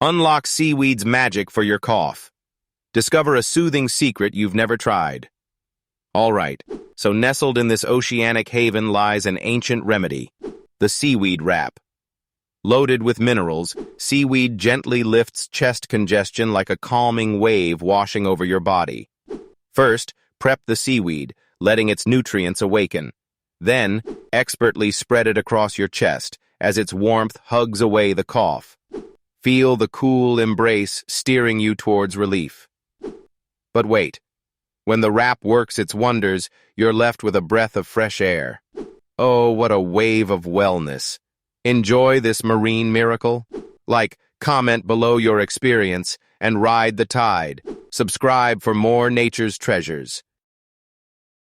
Unlock Seaweed's magic for your cough. Discover a soothing secret you've never tried. All right, so nestled in this oceanic haven lies an ancient remedy, the seaweed wrap. Loaded with minerals, seaweed gently lifts chest congestion like a calming wave washing over your body. First, prep the seaweed, letting its nutrients awaken. Then, expertly spread it across your chest as its warmth hugs away the cough. Feel the cool embrace steering you towards relief. But wait, when the wrap works its wonders, you're left with a breath of fresh air. Oh, what a wave of wellness. Enjoy this marine miracle? Like, comment below your experience, and ride the tide. Subscribe for more nature's treasures.